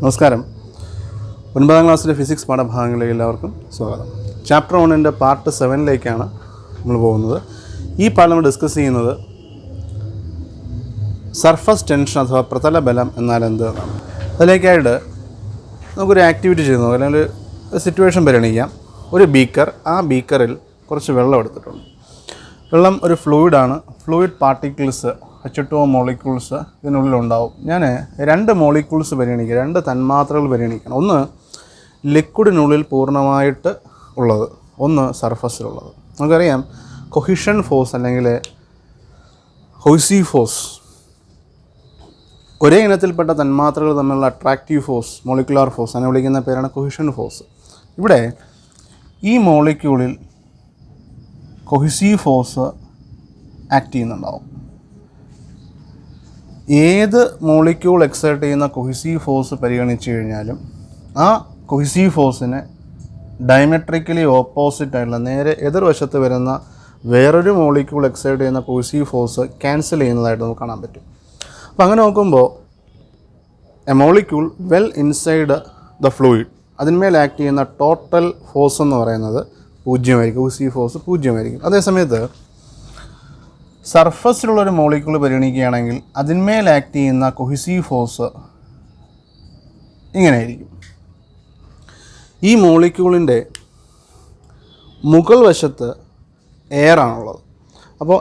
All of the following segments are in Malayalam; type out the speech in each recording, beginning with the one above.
നമസ്കാരം. 9ാം ക്ലാസ്സിലെ ഫിസിക്സ് പാഠഭാഗങ്ങളിലേക്ക് എല്ലാവർക്കും സ്വാഗതം. ചാപ്റ്റർ 1 പാർട്ട് 7ലേക്കാണ് നമ്മൾ പോകുന്നത്. ഈ പാഠം നമ്മൾ ഡിസ്കസ് ചെയ്യുന്നത് സർഫസ് ടെൻഷൻ അഥവാ പ്രതല ബലം എന്നാൽ എന്ത് എന്നാണ്. അതിലേക്കായിട്ട് നമുക്കൊരു ആക്ടിവിറ്റി ചെയ്ത് നോക്കാം, അല്ലെങ്കിൽ ഒരു സിറ്റുവേഷൻ പരിഗണിക്കാം. ഒരു ബീക്കർ, ആ ബീക്കറിൽ കുറച്ച് വെള്ളം എടുത്തിട്ടുണ്ട്. വെള്ളം ഒരു ഫ്ലൂയിഡാണ്. ഫ്ലൂയിഡ് പാർട്ടിക്കിൾസ് H2O മോളിക്യൂൾസ് ഇതിനുള്ളിലുണ്ടാവും. ഞാൻ 2 മോളിക്യൂൾസ് പരിഗണിക്കുക, 2 തന്മാത്രകൾ പരിഗണിക്കണം. ഒന്ന് ലിക്വിഡിനുള്ളിൽ പൂർണ്ണമായിട്ട് ഉള്ളത്, ഒന്ന് സർഫസിലുള്ളത്. നമുക്കറിയാം കൊഹിഷൻ ഫോഴ്സ് അല്ലെങ്കിൽ ഹൊയ്സീവ് ഫോഴ്സ്, ഒരേ ഇനത്തിൽപ്പെട്ട തന്മാത്രകൾ തമ്മിലുള്ള അട്രാക്റ്റീവ് ഫോഴ്സ്, മോളിക്കുലാർ ഫോഴ്സ്, അതിനെ വിളിക്കുന്ന പേരാണ് കൊഹിഷൻ ഫോഴ്സ്. ഇവിടെ ഈ മോളിക്യൂളിൽ കൊഹിസീവ് ഫോഴ്സ് ആക്ട് ചെയ്യുന്നുണ്ടാവും. ഏത് മോളിക്യൂൾ എക്സേർട്ട് ചെയ്യുന്ന കൊഹിസീവ് ഫോഴ്സ് പരിഗണിച്ചു കഴിഞ്ഞാലും ആ കൊഹിസീവ് ഫോഴ്സിനെ ഡയമെട്രിക്കലി ഓപ്പോസിറ്റായിട്ടുള്ള നേരെ എതിർവശത്ത് വരുന്ന വേറൊരു മോളിക്യൂൾ എക്സേർട്ട് ചെയ്യുന്ന കൊഹിസീവ് ഫോഴ്സ് ക്യാൻസൽ ചെയ്യുന്നതായിട്ട് നമുക്ക് കാണാൻ പറ്റും. അപ്പോൾ അങ്ങനെ നോക്കുമ്പോൾ A molecule well inside the fluid, അതിന്മേൽ ആക്ട് ചെയ്യുന്ന ടോട്ടൽ ഫോഴ്സ് എന്ന് പറയുന്നത് 0 കൊഹിസീവ് ഫോഴ്സ് 0. അതേസമയത്ത് സർഫസിലുള്ളൊരു മോളിക്യൂൾ പരിഗണിക്കുകയാണെങ്കിൽ അതിന്മേൽ ആക്ട് ചെയ്യുന്ന കൊഹിസീവ് ഫോഴ്സ് ഇങ്ങനെയായിരിക്കും. ഈ മോളിക്യൂളിൻ്റെ മുകൾ വശത്ത് എയറാണുള്ളത്. അപ്പോൾ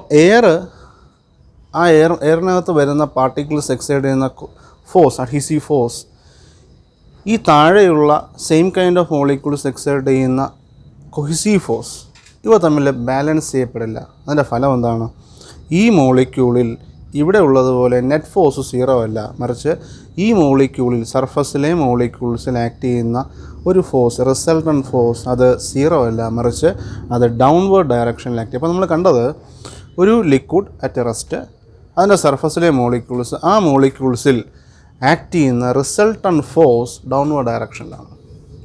ആ എയറിനകത്ത് വരുന്ന പാർട്ടിക്കിൾസ് എക്സൈഡ് ചെയ്യുന്ന ഫോഴ്സ്, അഡ്ഹീസീവ് ഫോഴ്സ്, ഈ താഴെയുള്ള same kind of molecules Exide ചെയ്യുന്ന കൊഹിസീവ് ഫോഴ്സ്, ഇവ തമ്മിൽ ബാലൻസ് ചെയ്യപ്പെടില്ല. അതിൻ്റെ ഫലം എന്താണ്? ഈ മോളിക്യൂളിൽ ഇവിടെ ഉള്ളതുപോലെ നെറ്റ് ഫോഴ്സ് 0 അല്ല, മറിച്ച് ഈ മോളിക്യൂളിൽ, സർഫസിലെ മോളിക്യൂൾസിൽ ആക്ട് ചെയ്യുന്ന ഒരു ഫോഴ്സ്, റിസൾട്ടൻറ്റ് ഫോഴ്സ്, അത് 0 അല്ല, മറിച്ച് അത് ഡൗൺവേർഡ് ഡയറക്ഷനിൽ ആക്ട് ചെയ്യും. അപ്പോൾ നമ്മൾ കണ്ടത് ഒരു ലിക്വിഡ് അറ്റ് റെസ്റ്റ്, അതിൻ്റെ സർഫസിലെ മോളിക്യൂൾസ്, ആ മോളിക്യൂൾസിൽ ആക്ട് ചെയ്യുന്ന റിസൾട്ടൻറ്റ് ഫോഴ്സ് ഡൗൺവേർഡ് ഡയറക്ഷനിലാണ്.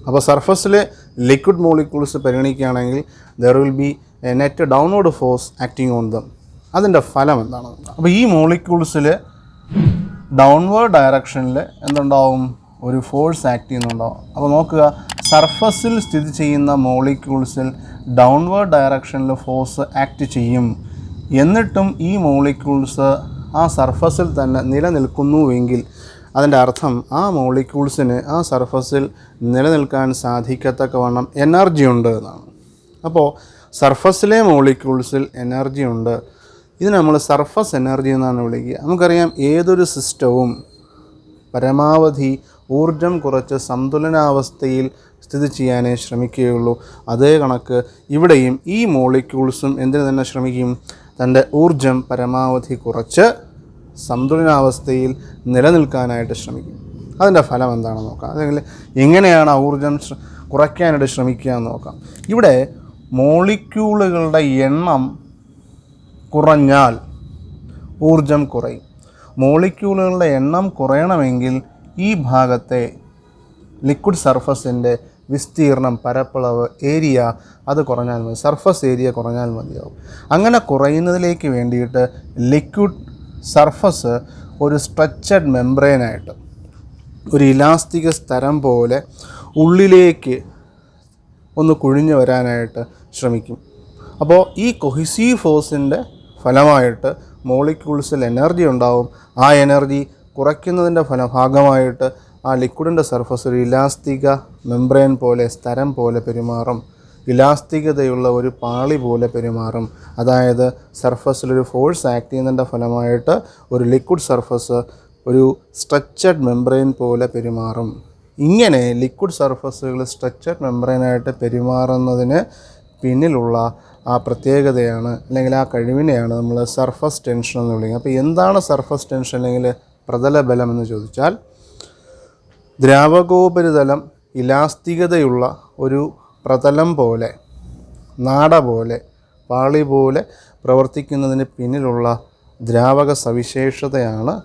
അപ്പോൾ സർഫസിലെ ലിക്വിഡ് മോളിക്യൂൾസ് പരിഗണിക്കുകയാണെങ്കിൽ there will be A net downward force acting on them. അതിൻ്റെ ഫലം എന്താണ്? അപ്പോൾ ഈ മോളിക്യൂൾസിൽ ഡൗൺവേർഡ് ഡയറക്ഷനിൽ എന്തുണ്ടാവും? ഒരു ഫോഴ്സ് ആക്ട് ചെയ്യുന്നുണ്ടാവും. അപ്പോൾ നോക്കുക, സർഫസിൽ സ്ഥിതി ചെയ്യുന്ന മോളിക്യൂൾസിൽ ഡൗൺവേർഡ് ഡയറക്ഷനിൽ ഫോഴ്സ് ആക്ട് ചെയ്യും. എന്നിട്ടും ഈ മോളിക്യൂൾസ് ആ സർഫസിൽ തന്നെ നിലനിൽക്കുന്നുവെങ്കിൽ അതിൻ്റെ അർത്ഥം ആ മോളിക്യൂൾസിന് ആ സർഫസിൽ നിലനിൽക്കാൻ സാധിക്കത്തക്കവണ്ണം എനർജി ഉണ്ട് എന്നാണ്. അപ്പോൾ സർഫസിലെ മോളിക്യൂൾസിൽ എനർജി ഉണ്ട്. ഇത് നമ്മൾ സർഫസ് എനർജി എന്നാണ് വിളിക്കുക. നമുക്കറിയാം ഏതൊരു സിസ്റ്റവും പരമാവധി ഊർജം കുറച്ച് സന്തുലനാവസ്ഥയിൽ സ്ഥിതി ചെയ്യാനേ ശ്രമിക്കുകയുള്ളൂ. അതേ കണക്ക് ഇവിടെയും ഈ മോളിക്യൂൾസും എന്തിനു തന്നെ ശ്രമിക്കും? തൻ്റെ ഊർജം പരമാവധി കുറച്ച് സന്തുലനാവസ്ഥയിൽ നിലനിൽക്കാനായിട്ട് ശ്രമിക്കും. അതിൻ്റെ ഫലം എന്താണെന്ന് നോക്കാം. അല്ലെങ്കിൽ എങ്ങനെയാണ് ആ ഊർജം കുറയ്ക്കാനായിട്ട് ശ്രമിക്കുക എന്ന് നോക്കാം. ഇവിടെ മോളിക്യൂളുകളുടെ എണ്ണം കുറഞ്ഞാൽ ഊർജം കുറയും. മോളിക്യൂളുകളുടെ എണ്ണം കുറയണമെങ്കിൽ ഈ ഭാഗത്തെ ലിക്വിഡ് സർഫസിൻ്റെ വിസ്തീർണം, പരപ്പളവ്, ഏരിയ അത് കുറഞ്ഞാൽ മതി, സർഫസ് ഏരിയ കുറഞ്ഞാൽ മതിയാവും. അങ്ങനെ കുറയുന്നതിലേക്ക് വേണ്ടിയിട്ട് ലിക്വിഡ് സർഫസ് ഒരു സ്ട്രെച്ചഡ് മെംബ്രെയിനായിട്ട്, ഒരു ഇലാസ്തിക സ്തരം പോലെ ഉള്ളിലേക്ക് ഒന്ന് കുഴിഞ്ഞു വരാനായിട്ട് ശ്രമിക്കും. അപ്പോൾ ഈ കൊഹിസീവ് ഫോഴ്സിൻ്റെ ഫലമായിട്ട് മോളിക്യൂൾസിൽ എനർജി ഉണ്ടാവും. ആ എനർജി കുറയ്ക്കുന്നതിൻ്റെ ഭാഗമായിട്ട് ആ ലിക്വിഡിൻ്റെ സർഫസ് ഒരു ഇലാസ്തിക മെംബ്രെയിൻ പോലെ, സ്തരം പോലെ പെരുമാറും. ഇലാസ്തികതയുള്ള ഒരു പാളി പോലെ പെരുമാറും. അതായത് സർഫസിലൊരു ഫോഴ്സ് ആക്ട് ചെയ്യുന്നതിൻ്റെ ഫലമായിട്ട് ഒരു ലിക്വിഡ് സർഫസ് ഒരു സ്ട്രെച്ചഡ് മെംബ്രെയിൻ പോലെ പെരുമാറും. ഇങ്ങനെ ലിക്വിഡ് സർഫസുകൾ സ്ട്രെച്ചഡ് മെംബ്രെയിനായിട്ട് പെരുമാറുന്നതിന് പിന്നിലുള്ള ആ പ്രത്യേകതയാണ്, അല്ലെങ്കിൽ ആ കഴിവിനെയാണ് നമ്മൾ സർഫസ് ടെൻഷൻ എന്ന് വിളിക്കുന്നത്. അപ്പോൾ എന്താണ് സർഫസ് ടെൻഷൻ അല്ലെങ്കിൽ പ്രതല ബലം എന്ന് ചോദിച്ചാൽ, ദ്രാവകോപരിതലം ഇലാസ്തികതയുള്ള ഒരു പ്രതലം പോലെ, നാട പോലെ, പാളി പോലെ പ്രവർത്തിക്കുന്നതിന് പിന്നിലുള്ള ദ്രാവക സവിശേഷതയാണ്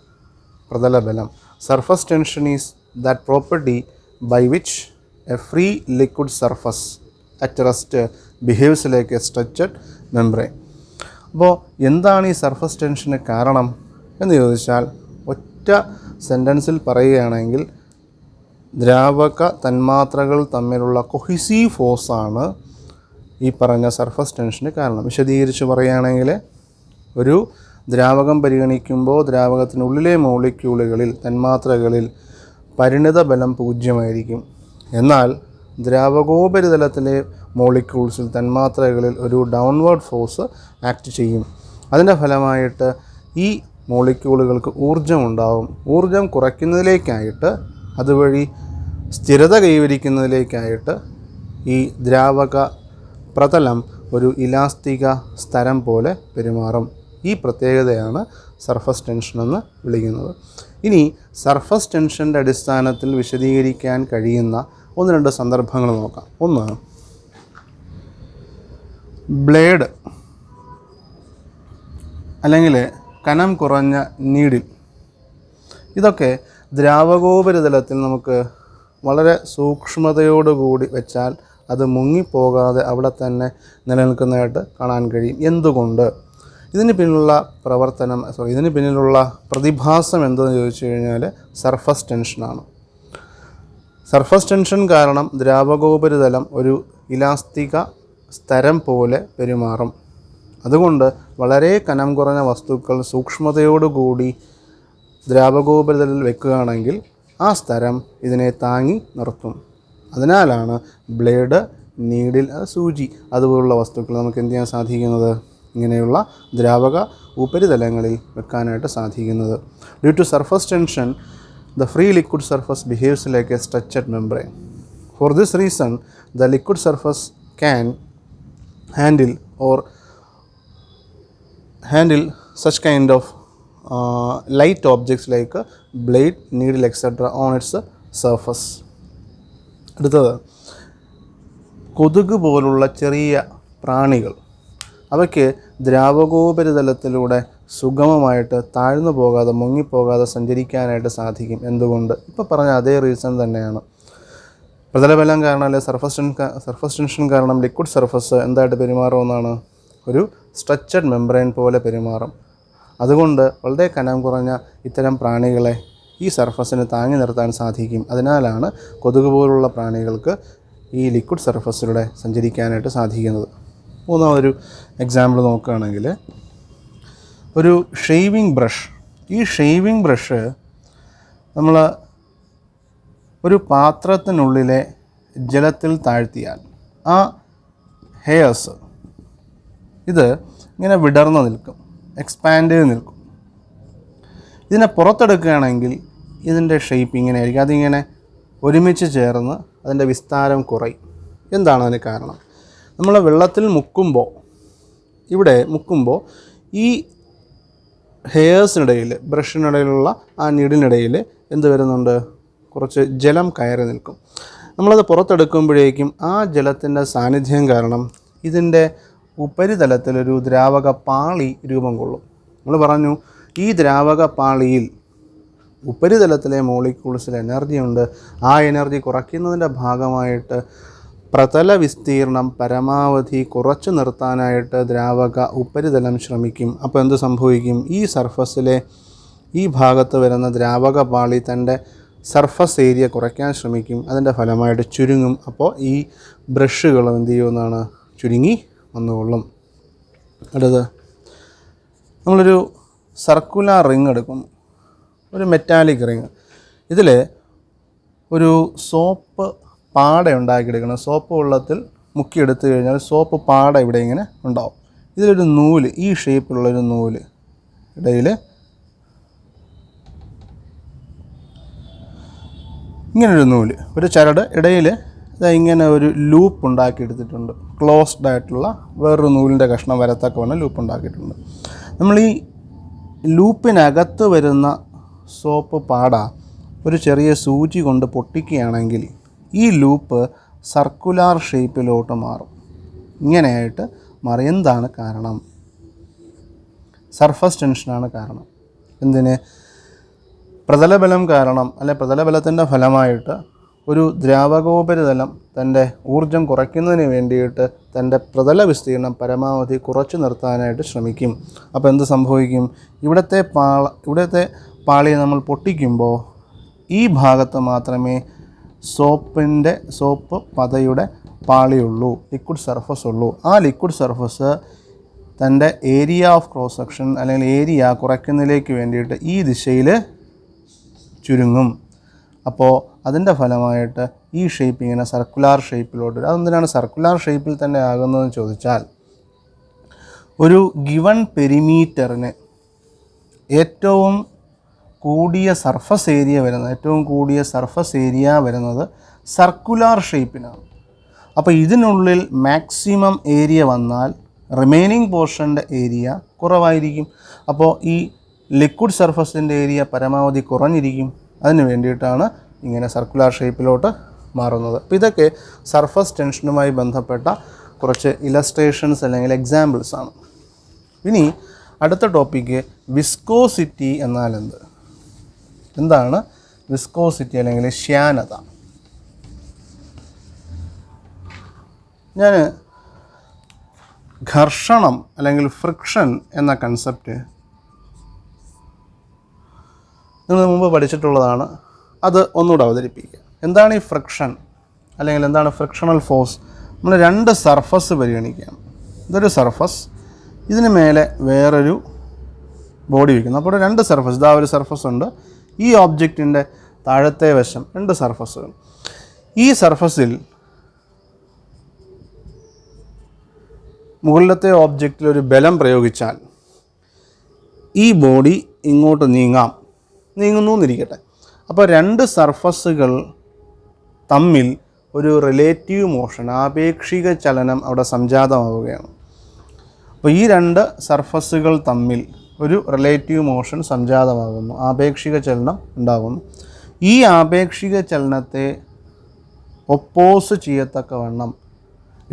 പ്രതല ബലം. Surface tension is that property by which a free liquid surface at rest behaves like a stretched membrane. അപ്പോൾ എന്താണ് ഈ സർഫസ് ടെൻഷന് കാരണം എന്ന് ചോദിച്ചാൽ, ഒറ്റ സെൻറ്റൻസിൽ പറയുകയാണെങ്കിൽ ദ്രാവക തന്മാത്രകൾ തമ്മിലുള്ള കൊഹിസീവ് ഫോഴ്സാണ് ഈ പറഞ്ഞ സർഫസ് ടെൻഷന് കാരണം. വിശദീകരിച്ച് പറയുകയാണെങ്കിൽ, ഒരു ദ്രാവകം പരിഗണിക്കുമ്പോൾ ദ്രാവകത്തിനുള്ളിലെ മോളിക്യൂളുകളിൽ തന്മാത്രകളിൽ പരിണിത ബലം 0 എന്നാൽ ദ്രാവകോപരിതലത്തിലെ മോളിക്യൂൾസിൽ തന്മാത്രകളിൽ ഒരു ഡൗൺവേർഡ് ഫോഴ്സ് ആക്ട് ചെയ്യും. അതിൻ്റെ ഫലമായിട്ട് ഈ മോളിക്യൂളുകൾക്ക് ഊർജ്ജമുണ്ടാവും. ഊർജ്ജം കുറയ്ക്കുന്നതിലേക്കായിട്ട്, അതുവഴി സ്ഥിരത കൈവരിക്കുന്നതിലേക്കായിട്ട് ഈ ദ്രാവക പ്രതലം ഒരു ഇലാസ്തിക സ്ഥലം പോലെ പെരുമാറും. ഈ പ്രത്യേകതയാണ് സർഫസ് ടെൻഷൻ എന്ന് വിളിക്കുന്നത്. ഇനി സർഫസ് ടെൻഷൻ്റെ അടിസ്ഥാനത്തിൽ വിശദീകരിക്കാൻ കഴിയുന്ന 1-2 സന്ദർഭങ്ങൾ നോക്കാം. ഒന്ന്, ബ്ലേഡ് അല്ലെങ്കിൽ കനം കുറഞ്ഞ നീഡിൽ. ഇതൊക്കെ ദ്രാവകോപരിതലത്തിൽ നമുക്ക് വളരെ സൂക്ഷ്മതയോടുകൂടി വെച്ചാൽ അത് മുങ്ങിപ്പോകാതെ അവിടെ തന്നെ നിലനിൽക്കുന്നതായിട്ട് കാണാൻ കഴിയും. എന്തുകൊണ്ട്? ഇതിന് പിന്നിലുള്ള പ്രതിഭാസം എന്തെന്ന് ചോദിച്ചു കഴിഞ്ഞാൽ സർഫസ് ടെൻഷനാണ്. സർഫസ് ടെൻഷൻ കാരണം ദ്രാവകോപരിതലം ഒരു ഇലാസ്തിക സ്ഥലം പോലെ പെരുമാറും. അതുകൊണ്ട് വളരെ കനം കുറഞ്ഞ വസ്തുക്കൾ സൂക്ഷ്മതയോടുകൂടി ദ്രാവകോപരിതലത്തിൽ വെക്കുകയാണെങ്കിൽ ആ സ്ഥലം ഇതിനെ താങ്ങി നിർത്തും. അതിനാലാണ് ബ്ലേഡ്, നീഡിൽ, സൂചി അതുപോലുള്ള വസ്തുക്കൾ നമുക്ക് എന്ത് ചെയ്യാൻ സാധിക്കുന്നത്? ഇങ്ങനെയുള്ള ദ്രാവക ഉപരിതലങ്ങളിൽ വെക്കാനായിട്ട് സാധിക്കുന്നത്. Due to surface tension, the free liquid surface behaves like a structured membrane. For this reason, the liquid surface can handle such kind of light objects like a blade, needle, etc. on its surface. അടുത്തത്, കൊതുക് പോലുള്ള ചെറിയ പ്രാണികൾ. അവയ്ക്ക് ദ്രാവകോപരിതലത്തിലൂടെ സുഗമമായിട്ട് താഴ്ന്നു പോകാതെ മുങ്ങിപ്പോകാതെ സഞ്ചരിക്കാനായിട്ട് സാധിക്കും. എന്തുകൊണ്ട്? ഇപ്പോൾ പറഞ്ഞ അതേ റീസൺ തന്നെയാണ്. പ്രതലബലം കാരണം അല്ലെങ്കിൽ സർഫസ് ടെൻഷൻ കാരണം ലിക്വിഡ് സർഫസ് എന്തായിട്ട് പെരുമാറുമെന്നാണ്? ഒരു സ്ട്രക്ചർഡ് മെംബ്രെയിൻ പോലെ പെരുമാറും. അതുകൊണ്ട് വളരെ കനം കുറഞ്ഞ ഇത്തരം പ്രാണികളെ ഈ സർഫസിന് താങ്ങി നിർത്താൻ സാധിക്കും. അതിനാലാണ് കൊതുക് പോലുള്ള പ്രാണികൾക്ക് ഈ ലിക്വിഡ് സർഫസിലൂടെ സഞ്ചരിക്കാനായിട്ട് സാധിക്കുന്നത്. മൂന്നാമതൊരു എക്സാമ്പിൾ നോക്കുകയാണെങ്കിൽ, ഒരു ഷെയ്വിങ് ബ്രഷ്. ഈ ഷെയ്വിങ് ബ്രഷ് നമ്മൾ ഒരു പാത്രത്തിനുള്ളിലെ ജലത്തിൽ താഴ്ത്തിയാൽ ആ ഹെയർസ് ഇത് ഇങ്ങനെ വിടർന്ന് നിൽക്കും, എക്സ്പാൻഡ് ചെയ്ത് നിൽക്കും. ഇതിനെ പുറത്തെടുക്കുകയാണെങ്കിൽ ഇതിൻ്റെ ഷേപ്പ് ഇങ്ങനെ ആയിരിക്കും. അതിങ്ങനെ ഒരുമിച്ച് ചേർന്ന് അതിൻ്റെ വിസ്താരം കുറയും. എന്താണ് അതിന് കാരണം? നമ്മൾ വെള്ളത്തിൽ മുക്കുമ്പോൾ ഈ ഹെയർസിനിടയിൽ, ബ്രഷിനിടയിലുള്ള ആ നീഡിനിടയിൽ എന്ത് വരുന്നുണ്ട്? കുറച്ച് ജലം കയറി നിൽക്കും. നമ്മളത് പുറത്തെടുക്കുമ്പോഴേക്കും ആ ജലത്തിൻ്റെ സാന്നിധ്യം കാരണം ഇതിൻ്റെ ഉപരിതലത്തിലൊരു ദ്രാവക പാളി രൂപം കൊള്ളും. നമ്മൾ പറഞ്ഞു, ഈ ദ്രാവക പാളിയിൽ ഉപരിതലത്തിലെ മോളിക്യൂൾസിൽ എനർജിയുണ്ട്. ആ എനർജി കുറയ്ക്കുന്നതിൻ്റെ ഭാഗമായിട്ട് പ്രതല വിസ്തീർണം പരമാവധി കുറച്ചു നിർത്താനായിട്ട് ദ്രാവക ഉപരിതലം ശ്രമിക്കും. അപ്പോൾ എന്ത് സംഭവിക്കും? ഈ സർഫസിലെ ഈ ഭാഗത്ത് വരുന്ന ദ്രാവക പാളി തൻ്റെ സർഫസ് ഏരിയ കുറയ്ക്കാൻ ശ്രമിക്കും. അതിൻ്റെ ഫലമായിട്ട് ചുരുങ്ങും. അപ്പോൾ ഈ ബ്രഷുകളും എന്ത് ചെയ്യുമെന്നാണ്? ചുരുങ്ങി വന്നുകൊള്ളും. അടുത്തത്, നമ്മളൊരു സർക്കുലർ റിങ് എടുക്കും, ഒരു മെറ്റാലിക് റിങ്. ഇതിൽ ഒരു സോപ്പ് പാട ഉണ്ടാക്കിയെടുക്കണം. സോപ്പ് വെള്ളത്തിൽ മുക്കിയെടുത്തു കഴിഞ്ഞാൽ സോപ്പ് പാട ഇവിടെ ഇങ്ങനെ ഉണ്ടാവും. ഇതിലൊരു നൂല്, ഈ ഷേപ്പിലുള്ളൊരു നൂല്, ഇടയിൽ ഇങ്ങനൊരു നൂല്, ഒരു ചരട്, ഇടയിൽ ഇങ്ങനെ ഒരു ലൂപ്പ് ഉണ്ടാക്കിയെടുത്തിട്ടുണ്ട്. ക്ലോസ്ഡ് ആയിട്ടുള്ള വേറൊരു നൂലിൻ്റെ കഷ്ണം വരത്തക്കവണ്ണം ലൂപ്പ് ഉണ്ടാക്കിയിട്ടുണ്ട്. നമ്മൾ ഈ ലൂപ്പിനകത്ത് വരുന്ന സോപ്പ് പാട ഒരു ചെറിയ സൂചി കൊണ്ട് പൊട്ടിക്കുകയാണെങ്കിൽ ഈ ലൂപ്പ് സർക്കുലാർ ഷേപ്പിലോട്ട് മാറും. ഇങ്ങനെയായിട്ട് മാറി. എന്താണ് കാരണം? സർഫസ് ടെൻഷനാണ് കാരണം. എന്തിന്? പ്രതലബലം കാരണം, അല്ലെ പ്രതലബലത്തിൻ്റെ ഫലമായിട്ട് ഒരു ദ്രാവകോപരിതലം തൻ്റെ ഊർജം കുറയ്ക്കുന്നതിന് വേണ്ടിയിട്ട് തൻ്റെ പ്രതല വിസ്തീർണം പരമാവധി കുറച്ചു നിർത്താനായിട്ട് ശ്രമിക്കും. അപ്പോൾ എന്ത് സംഭവിക്കും? ഇവിടുത്തെ പാളിയെ നമ്മൾ പൊട്ടിക്കുമ്പോൾ ഈ ഭാഗത്ത് മാത്രമേ സോപ്പ് പതയുടെ പാളിയുള്ളൂ, ലിക്വിഡ് സർഫസ് ഉള്ളൂ. ആ ലിക്വിഡ് സർഫസ് തൻ്റെ ഏരിയ ഓഫ് ക്രോസ് സെക്ഷൻ അല്ലെങ്കിൽ ഏരിയ കുറയ്ക്കുന്നതിലേക്ക് വേണ്ടിയിട്ട് ഈ ദിശയിൽ ചുരുങ്ങും. അപ്പോൾ അതിൻ്റെ ഫലമായിട്ട് ഈ ഷേപ്പ് ഇങ്ങനെ സർക്കുലാർ ഷേപ്പിലോട്ട് വരും. അതെന്തിനാണ് സർക്കുലാർ ഷേപ്പിൽ തന്നെ ആകുന്നതെന്ന് ചോദിച്ചാൽ, ഒരു ഗിവൺ പെരിമീറ്ററിന് ഏറ്റവും കൂടിയ സർഫസ് ഏരിയ വരുന്നത് സർക്കുലാർ ഷേപ്പിനാണ്. അപ്പോൾ ഇതിനുള്ളിൽ മാക്സിമം ഏരിയ വന്നാൽ റിമൈനിങ് പോർഷൻ്റെ ഏരിയ കുറവായിരിക്കും. അപ്പോൾ ഈ ലിക്വിഡ് സർഫസിൻ്റെ ഏരിയ പരമാവധി കുറഞ്ഞിരിക്കും. അതിന് വേണ്ടിയിട്ടാണ് ഇങ്ങനെ സർക്കുലാർ ഷേപ്പിലോട്ട് മാറുന്നത്. അപ്പോൾ ഇതൊക്കെ സർഫസ് ടെൻഷനുമായി ബന്ധപ്പെട്ട കുറച്ച് ഇലസ്ട്രേഷൻസ് അല്ലെങ്കിൽ എക്സാമ്പിൾസ് ആണ്. ഇനി അടുത്ത ടോപ്പിക്ക് വിസ്കോസിറ്റി എന്നാൽ എന്താണ് വിസ്കോസിറ്റി അല്ലെങ്കിൽ ശ്യാനത? ഞാൻ ഘർഷണം അല്ലെങ്കിൽ ഫ്രിക്ഷൻ എന്ന കൺസെപ്റ്റ് നിങ്ങൾ മുമ്പ് പഠിച്ചിട്ടുള്ളതാണ്. അത് ഒന്നുകൂടെ അവതരിപ്പിക്കുക. എന്താണ് ഈ ഫ്രിക്ഷൻ അല്ലെങ്കിൽ എന്താണ് ഫ്രിക്ഷണൽ ഫോഴ്സ്? നമ്മൾ രണ്ട് സർഫസ് പരിഗണിക്കുകയാണ്. ഇതൊരു സർഫസ്, ഇതിന് മേലെ വേറൊരു ബോഡി വയ്ക്കുന്നു. അപ്പോൾ രണ്ട് സർഫസ്, ഇതാ ഒരു സർഫസ് ഉണ്ട്. ഈ ഓബ്ജക്റ്റിൻ്റെ താഴത്തെ വശം രണ്ട് സർഫസുകൾ. ഈ സർഫസിൽ മുകളിലത്തെ ഓബ്ജക്റ്റിൽ ഒരു ബലം പ്രയോഗിച്ചാൽ ഈ ബോഡി ഇങ്ങോട്ട് നീങ്ങുന്നു എന്നിരിക്കട്ടെ. അപ്പോൾ രണ്ട് സർഫസുകൾ തമ്മിൽ ഒരു റിലേറ്റീവ് മോഷൻ, ആപേക്ഷിക ചലനം അവിടെ സംജാതമാവുകയാണ്. അപ്പോൾ ഈ രണ്ട് സർഫസുകൾ തമ്മിൽ ഒരു റിലേറ്റീവ് മോഷൻ സംജാതമാകുന്നു, ആപേക്ഷിക ചലനം ഉണ്ടാകുന്നു. ഈ ആപേക്ഷിക ചലനത്തെ ഒപ്പോസ് ചെയ്യത്തക്കവണ്ണം,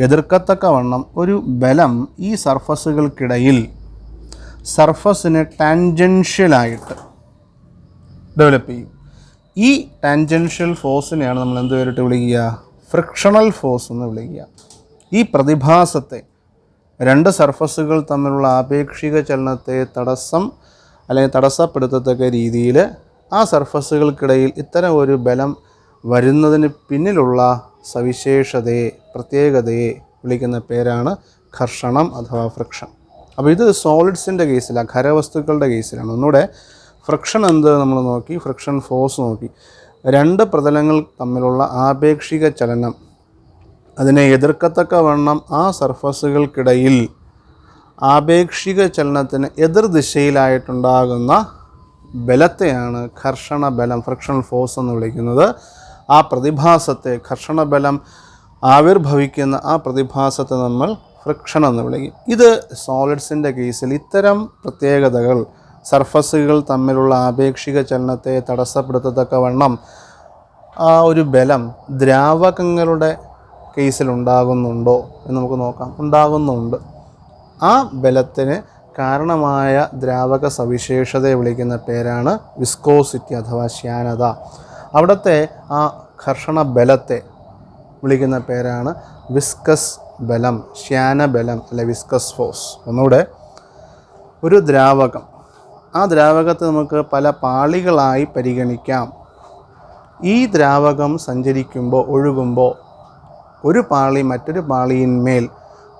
എതിർക്കത്തക്കവണ്ണം ഒരു ബലം ഈ സർഫസുകൾക്കിടയിൽ സർഫസിന് ടാൻജൻഷ്യലായിട്ട് ഡെവലപ്പ് ചെയ്യും. ഈ ടാൻജൻഷ്യൽ ഫോഴ്സിനെയാണ് നമ്മൾ എന്ത് പേരിട്ട് വിളിക്കുക? ഫ്രിക്ഷണൽ ഫോഴ്സ് എന്ന് വിളിക്കുക. ഈ പ്രതിഭാസത്തെ, രണ്ട് സർഫസുകൾ തമ്മിലുള്ള ആപേക്ഷിക ചലനത്തെ തടസ്സപ്പെടുത്തത്തക്ക രീതിയിൽ ആ സർഫസുകൾക്കിടയിൽ ഇത്തരം ഒരു ബലം വരുന്നതിന് പിന്നിലുള്ള സവിശേഷതയെ, പ്രത്യേകതയെ വിളിക്കുന്ന പേരാണ് ഘർഷണം അഥവാ ഫ്രിക്ഷൻ. അപ്പോൾ ഇത് സോളിഡ്സിൻ്റെ കേസിലാണ്, ഖരവസ്തുക്കളുടെ കേസിലാണ്. ഒന്നുകൂടെ ഫ്രിക്ഷൻ എന്ത് നമ്മൾ നോക്കി, ഫ്രിക്ഷൻ ഫോഴ്സ് നോക്കി. രണ്ട് പ്രതലങ്ങൾ തമ്മിലുള്ള ആപേക്ഷിക ചലനം, അതിനെ എതിർക്കത്തക്കവണ്ണം ആ സർഫസുകൾക്കിടയിൽ ആപേക്ഷിക ചലനത്തിന് എതിർദിശയിലായിട്ടുണ്ടാകുന്ന ബലത്തെയാണ് ഘർഷണ ബലം, ഫ്രിക്ഷണൽ ഫോഴ്സ് എന്ന് വിളിക്കുന്നത്. ആ പ്രതിഭാസത്തെ, ഘർഷണ ബലം ആവിർഭവിക്കുന്ന ആ പ്രതിഭാസത്തെ നമ്മൾ ഫ്രിക്ഷൻ എന്ന് വിളിക്കും. ഇത് സോളിഡ്സിൻ്റെ കേസിൽ ഇത്തരം പ്രത്യേകതകൾ, സർഫസുകൾ തമ്മിലുള്ള ആപേക്ഷിക ചലനത്തെ തടസ്സപ്പെടുത്തത്തക്കവണ്ണം ആ ഒരു ബലം ദ്രാവകങ്ങളുടെ കേസിൽ ഉണ്ടാകുന്നുണ്ടോ എന്ന് നമുക്ക് നോക്കാം. ഉണ്ടാകുന്നുണ്ട്. ആ ബലത്തിന് കാരണമായ ദ്രാവക സവിശേഷതയെ വിളിക്കുന്ന പേരാണ് വിസ്കോസിറ്റി അഥവാ ശ്യാനത. അവിടുത്തെ ആ ഘർഷണ ബലത്തെ വിളിക്കുന്ന പേരാണ് വിസ്കസ് ബലം, ശ്യാനബലം അല്ലെ വിസ്കസ് ഫോഴ്സ്. ഒന്നുകൂടെ, ഒരു ദ്രാവകം, ആ ദ്രാവകത്തെ നമുക്ക് പല പാളികളായി പരിഗണിക്കാം. ഈ ദ്രാവകം സഞ്ചരിക്കുമ്പോൾ, ഒഴുകുമ്പോൾ ഒരു പാളി മറ്റൊരു പാളിയിന്മേൽ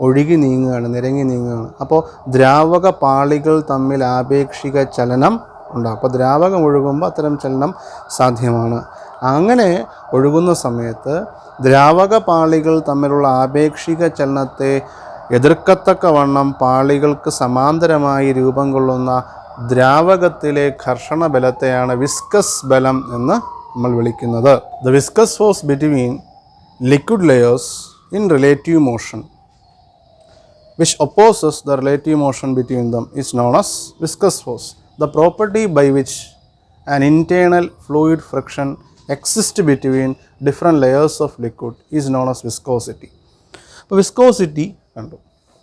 ഒഴുകി നീങ്ങുകയാണ്, നിരങ്ങി നീങ്ങുകയാണ്. അപ്പോൾ ദ്രാവക പാളികൾ തമ്മിൽ ആപേക്ഷിക ചലനം ഉണ്ടാകും. അപ്പോൾ ദ്രാവകം ഒഴുകുമ്പോൾ അത്തരം ചലനം സാധ്യമാണ്. അങ്ങനെ ഒഴുകുന്ന സമയത്ത് ദ്രാവക പാളികൾ തമ്മിലുള്ള ആപേക്ഷിക ചലനത്തെ എതിർക്കത്തക്കവണ്ണം പാളികൾക്ക് സമാന്തരമായി രൂപം കൊള്ളുന്ന ദ്രാവകത്തിലെ ഘർഷണ ബലത്തെയാണ് വിസ്കസ് ബലം എന്ന് നമ്മൾ വിളിക്കുന്നത്. The viscous force between liquid layers in relative motion, which opposes the relative motion between them, is known as viscous force. The property by which an internal fluid friction exists between different layers of liquid is known as viscosity. അപ്പോൾ വിസ്കോസിറ്റി കണ്ടു.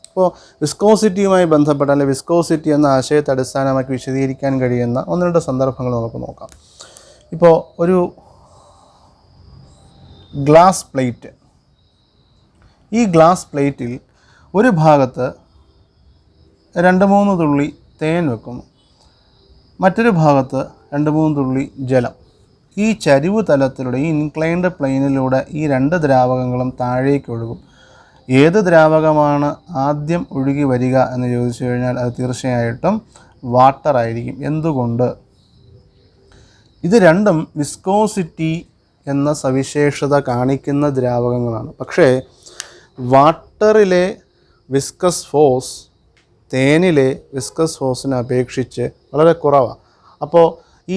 അപ്പോൾ വിസ്കോസിറ്റിയുമായി ബന്ധപ്പെട്ട അല്ലെങ്കിൽ വിസ്കോസിറ്റി എന്ന ആശയത്തെ അടിസ്ഥാനമാക്കി വിശദീകരിക്കാൻ കഴിയുന്ന ഒന്ന് രണ്ട് സന്ദർഭങ്ങൾ നമുക്ക് നോക്കാം. ഇപ്പോൾ ഒരു ഗ്ലാസ് പ്ലേറ്റ്, ഈ ഗ്ലാസ് പ്ലേറ്റിൽ ഒരു ഭാഗത്ത് 2-3 തുള്ളി തേൻ വെക്കുന്നു, മറ്റൊരു ഭാഗത്ത് 2-3 തുള്ളി ജലം. ഈ ചരിവ് തലത്തിലൂടെ, ഈ ഇൻക്ലൈൻഡ് പ്ലെയിനിലൂടെ ഈ രണ്ട് ദ്രാവകങ്ങളും താഴേക്ക് ഒഴുകും. ഏത് ദ്രാവകമാണ് ആദ്യം ഒഴുകി വരിക എന്ന് ചോദിച്ചു കഴിഞ്ഞാൽ അത് തീർച്ചയായിട്ടും വാട്ടർ ആയിരിക്കും. എന്തുകൊണ്ട്? ഇത് രണ്ടും വിസ്കോസിറ്റി എന്ന സവിശേഷത കാണിക്കുന്ന ദ്രാവകങ്ങളാണ്. പക്ഷേ വാട്ടറിലെ വിസ്കസ് ഫോഴ്സ് തേനിലെ വിസ്കസ് ഫോഴ്സിനെ അപേക്ഷിച്ച് വളരെ കുറവാണ്. അപ്പോൾ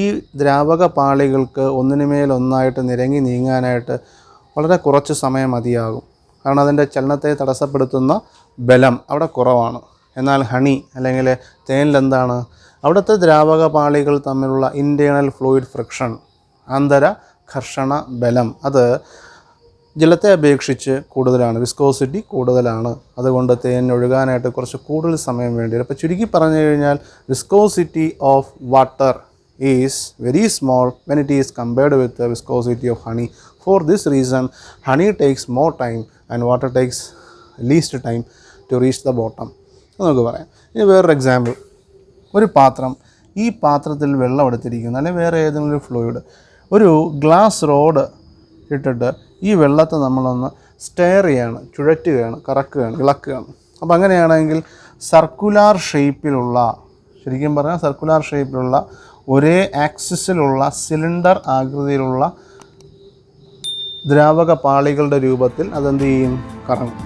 ഈ ദ്രാവക പാളികൾക്ക് ഒന്നിനുമേലൊന്നായിട്ട് നിരങ്ങി നീങ്ങാനായിട്ട് വളരെ കുറച്ച് സമയം മതിയാകും. കാരണം അതിൻ്റെ ചലനത്തെ തടസ്സപ്പെടുത്തുന്ന ബലം അവിടെ കുറവാണ്. എന്നാൽ ഹണി അല്ലെങ്കിൽ തേനിലെന്താണ്? അവിടുത്തെ ദ്രാവക പാളികൾ തമ്മിലുള്ള ഇൻറ്റേർണൽ ഫ്ലൂയിഡ് ഫ്രിക്ഷൻ, ആന്തര ഘർഷണ ബലം, അത് ജലത്തെ അപേക്ഷിച്ച് കൂടുതലാണ്, വിസ്കോസിറ്റി കൂടുതലാണ്. അതുകൊണ്ട് തേൻ ഒഴുകാനായിട്ട് കുറച്ച് കൂടുതൽ സമയം വേണ്ടി വരും. അപ്പോൾ ചുരുക്കി പറഞ്ഞു കഴിഞ്ഞാൽ viscosity of water is very small when it is compared with the viscosity of honey. For this reason, honey takes more time and water takes least time to reach the bottom. നമുക്ക് പറയാം. ഇനി വേറൊരു എക്സാമ്പിൾ. ഒരു പാത്രം, ഈ പാത്രത്തിൽ വെള്ളം എടുത്തിരിക്കുന്നു, അല്ലെങ്കിൽ വേറെ ഏതെങ്കിലും ഒരു ഫ്ലൂയിഡ്, ഒരു ഗ്ലാസ് റോഡ് ഇട്ടിട്ട് ഈ വെള്ളത്തെ നമ്മളൊന്ന് സ്റ്റെയർ ചെയ്യാണ്, ചുഴറ്റുകയാണ്, കറക്കുകയാണ്, ഇളക്കുകയാണ്. അപ്പോൾ അങ്ങനെയാണെങ്കിൽ സർക്കുലാർ ഷേപ്പിലുള്ള, ശരിക്കും പറഞ്ഞാൽ സർക്കുലാർ ഷേപ്പിലുള്ള ഒരേ ആക്സിസിലുള്ള സിലിണ്ടർ ആകൃതിയിലുള്ള ദ്രാവക പാളികളുടെ രൂപത്തിൽ അതെന്ത് ചെയ്യും? കറങ്ങും.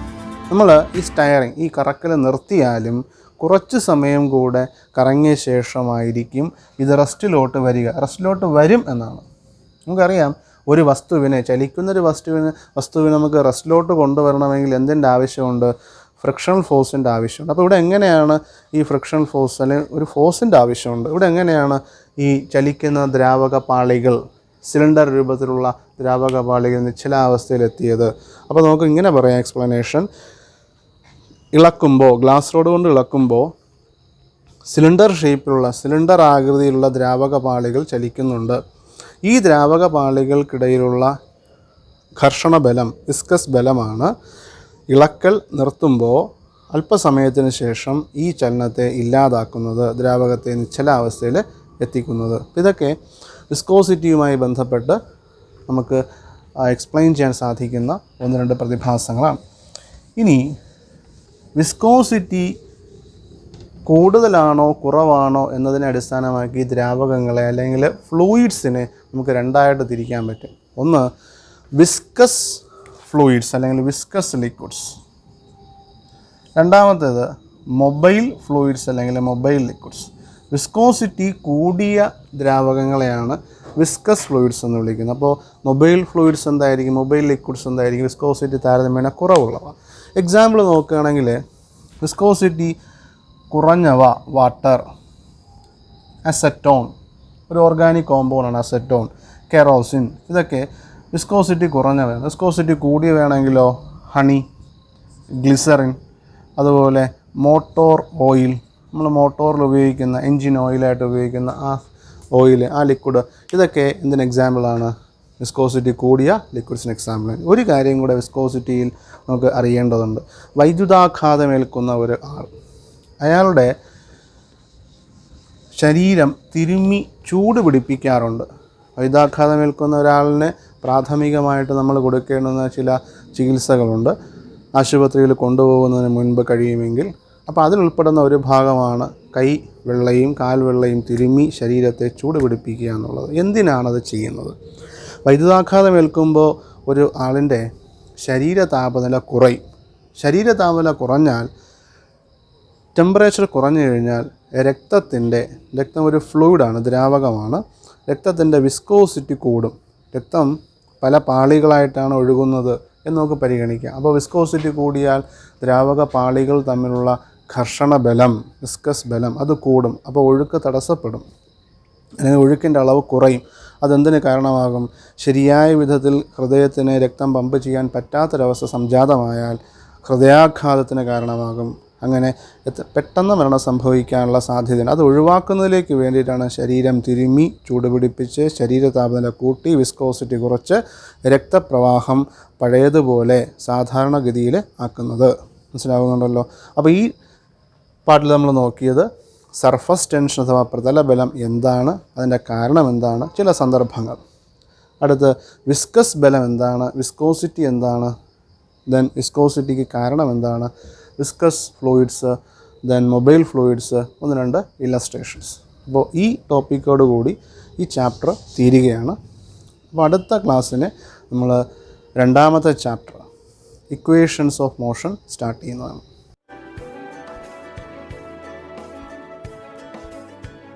നമ്മൾ ഈ സ്റ്റയറിങ്, ഈ കറക്കൽ നിർത്തിയാലും കുറച്ച് സമയം കൂടെ കറങ്ങിയ ശേഷമായിരിക്കും ഇത് റെസ്റ്റിലോട്ട് വരിക. റെസ്റ്റിലോട്ട് വരും എന്നാണ് നമുക്കറിയാം. ഒരു വസ്തുവിനെ, ചലിക്കുന്നൊരു വസ്തുവിനെ നമുക്ക് റെസ്റ്റിലോട്ട് കൊണ്ടുവരണമെങ്കിൽ എന്തിൻ്റെ ആവശ്യമുണ്ട്? ഫ്രിക്ഷണൽ ഫോഴ്സിൻ്റെ ആവശ്യമുണ്ട്. അപ്പോൾ ഇവിടെ എങ്ങനെയാണ് ഈ ഫ്രിക്ഷണൽ ഫോഴ്സ്, അല്ലെങ്കിൽ ഒരു ഫോഴ്സിൻ്റെ ആവശ്യമുണ്ട്. ഇവിടെ എങ്ങനെയാണ് ഈ ചലിക്കുന്ന ദ്രാവക പാളികൾ, സിലിണ്ടർ രൂപത്തിലുള്ള ദ്രാവക പാളികൾ നിശ്ചലാവസ്ഥയിലെത്തിയത്? അപ്പോൾ നമുക്ക് ഇങ്ങനെ പറയാം എക്സ്പ്ലനേഷൻ. ഇളക്കുമ്പോൾ, ഗ്ലാസ് റോഡ് കൊണ്ട് ഇളക്കുമ്പോൾ സിലിണ്ടർ ഷേപ്പിലുള്ള, സിലിണ്ടർ ആകൃതിയിലുള്ള ദ്രാവക പാളികൾ ചലിക്കുന്നുണ്ട്. ഈ ദ്രാവക പാളികൾക്കിടയിലുള്ള ഘർഷണ ബലം, വിസ്കസ് ബലമാണ് ഇളക്കൽ നിർത്തുമ്പോൾ അല്പസമയത്തിന് ശേഷം ഈ ചലനത്തെ ഇല്ലാതാക്കുന്നത്, ദ്രാവകത്തെ നിശ്ചലാവസ്ഥയിൽ എത്തിക്കുന്നത്. ഇതൊക്കെ വിസ്കോസിറ്റിയുമായി ബന്ധപ്പെട്ട് നമുക്ക് എക്സ്പ്ലെയിൻ ചെയ്യാൻ സാധിക്കുന്ന ഒന്ന് രണ്ട് പ്രതിഭാസങ്ങളാണ്. ഇനി വിസ്കോസിറ്റി കൂടുതലാണോ കുറവാണോ എന്നതിനെ അടിസ്ഥാനമാക്കി ദ്രാവകങ്ങളെ അല്ലെങ്കിൽ ഫ്ലൂയിഡ്സിനെ നമുക്ക് രണ്ടായിട്ട് തിരിക്കാൻ പറ്റും. ഒന്ന് വിസ്കസ് ഫ്ലൂയിഡ്സ് അല്ലെങ്കിൽ വിസ്കസ് ലിക്വിഡ്സ്. രണ്ടാമത്തേത് മൊബൈൽ ഫ്ലൂയിഡ്സ് അല്ലെങ്കിൽ മൊബൈൽ ലിക്വിഡ്സ്. വിസ്കോസിറ്റി കൂടിയ ദ്രാവകങ്ങളെയാണ് വിസ്കസ് ഫ്ലൂയിഡ്സ് എന്ന് വിളിക്കുന്നത്. അപ്പോൾ മൊബൈൽ ഫ്ലൂയിഡ്സ് എന്തായിരിക്കും, മൊബൈൽ ലിക്വിഡ്സ് എന്തായിരിക്കും? വിസ്കോസിറ്റി താരതമ്യേന കുറവുള്ളവ. എക്സാമ്പിൾ നോക്കുകയാണെങ്കിൽ വിസ്കോസിറ്റി കുറഞ്ഞവ വാട്ടർ, അസറ്റോൺ, ഒരു ഓർഗാനിക് കോമ്പൗണ്ടാണ് അസറ്റോൺ, കെറോസിൻ, ഇതൊക്കെ വിസ്കോസിറ്റി കുറഞ്ഞവയാണ്. വിസ്കോസിറ്റി കൂടിയവയാണെങ്കിലോ ഹണി, ഗ്ലിസറിൻ, അതുപോലെ മോട്ടോർ ഓയിൽ, നമ്മൾ മോട്ടോറിൽ ഉപയോഗിക്കുന്ന, എൻജിൻ ഓയിലായിട്ട് ഉപയോഗിക്കുന്ന ആ ഓയിൽ, ആ ലിക്വിഡ്, ഇതൊക്കെ എന്തിന് എക്സാമ്പിളാണ്? വിസ്കോസിറ്റി കൂടിയ ലിക്വിഡ്സിന് എക്സാമ്പിളാണ്. ഒരു കാര്യം കൂടെ വിസ്കോസിറ്റിയിൽ നമുക്ക് അറിയേണ്ടതുണ്ട്. വൈദ്യുതാഘാതമേൽക്കുന്ന ഒരു ആൾ, അയാളുടെ ശരീരം തിരുമ്മി ചൂട് പിടിപ്പിക്കാറുണ്ട്. വൈദ്യുതാഘാതമേൽക്കുന്ന ഒരാളിന് പ്രാഥമികമായിട്ട് നമ്മൾ കൊടുക്കേണ്ടുന്ന ചില ചികിത്സകളുണ്ട്. ആശുപത്രിയിൽ കൊണ്ടുപോകുന്നതിന് മുൻപ് കഴിയുമെങ്കിൽ. അപ്പോൾ അതിലുൾപ്പെടുന്ന ഒരു ഭാഗമാണ് കൈ വെള്ളയും കാൽ വെള്ളയും തിരുമ്മി ശരീരത്തെ ചൂട് പിടിപ്പിക്കുക എന്നുള്ളത്. എന്തിനാണത് ചെയ്യുന്നത്? വൈദ്യുതാഘാതമേൽക്കുമ്പോൾ ഒരു ആളിൻ്റെ ശരീര താപനില കുറയും. ശരീര താപനില കുറഞ്ഞാൽ, ടെമ്പറേച്ചർ കുറഞ്ഞു കഴിഞ്ഞാൽ രക്തം ഒരു ഫ്ലൂയിഡാണ്, ദ്രാവകമാണ്. രക്തത്തിൻ്റെ വിസ്കോസിറ്റി കൂടും. രക്തം പല പാളികളായിട്ടാണ് ഒഴുകുന്നത് എന്ന് നമുക്ക് പരിഗണിക്കാം. അപ്പോൾ വിസ്കോസിറ്റി കൂടിയാൽ ദ്രാവക പാളികൾ തമ്മിലുള്ള ഘർഷണ ബലം, വിസ്കസ് ബലം, അത് കൂടും. അപ്പോൾ ഒഴുക്ക് തടസ്സപ്പെടും, അല്ലെങ്കിൽ ഒഴുക്കിൻ്റെ അളവ് കുറയും. അതെന്തിന് കാരണമാകും? ശരിയായ വിധത്തിൽ ഹൃദയത്തിന് രക്തം പമ്പ് ചെയ്യാൻ പറ്റാത്തൊരവസ്ഥ സംജാതമായാൽ ഹൃദയാഘാതത്തിന് കാരണമാകും. അങ്ങനെ പെട്ടെന്ന് മരണം സംഭവിക്കാനുള്ള സാധ്യതയാണ്. അത് ഒഴിവാക്കുന്നതിലേക്ക് വേണ്ടിയിട്ടാണ് ശരീരം തിരുമ്മി ചൂടുപിടിപ്പിച്ച് ശരീര താപനില കൂട്ടി വിസ്കോസിറ്റി കുറച്ച് രക്തപ്രവാഹം പഴയതുപോലെ സാധാരണഗതിയിൽ ആക്കുന്നത്. മനസ്സിലാവുന്നുണ്ടല്ലോ? അപ്പോൾ ഈ പാട്ടിൽ നമ്മൾ നോക്കിയത് സർഫസ് ടെൻഷൻ അഥവാ പ്രതലബലം എന്താണ്, അതിൻ്റെ കാരണം എന്താണ്, ചില സന്ദർഭങ്ങൾ. അടുത്ത് വിസ്കസ് ബലം എന്താണ്, വിസ്കോസിറ്റി എന്താണ്, ദെൻ വിസ്കോസിറ്റിക്ക് കാരണം എന്താണ്, viscous fluids, then mobile fluids, 1-2 illustrations. അപ്പോൾ ഈ ടോപ്പിക്കോട് കൂടി ഈ ചാപ്റ്റർ തീരുകയാണ്. അപ്പോൾ അടുത്ത ക്ലാസ്സിന് നമ്മൾ രണ്ടാമത്തെ chapter equations of motion start ചെയ്യുന്നതാണ്.